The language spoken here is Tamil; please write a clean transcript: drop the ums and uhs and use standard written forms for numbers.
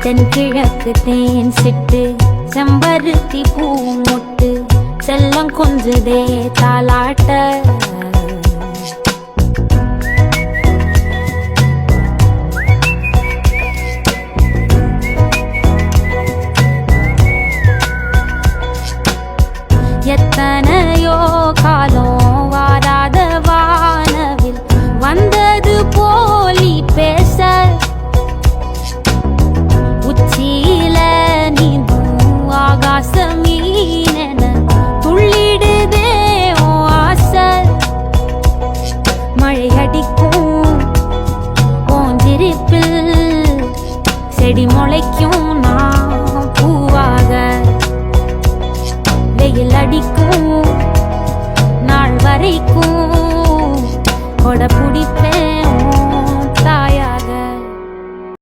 தென்கிழக்கு தேன் சிட்டு செம்பருத்தி பூ மொட்டு செல்லம் கொஞ்சதே தாலாட்ட எத்தனையோ காலம் வாராத வானவில் வந்தது போலி பேச உச்சியில நீந்தும் ஆகாச மீனென துள்ளிடுதே உன் ஆசை மழை அடிக்கும் உன் சிரிப்பில் செடி முளைக்கும் நான் பூவாக வெயில் அடிக்கும் நாள் வரைக்கும் கொடை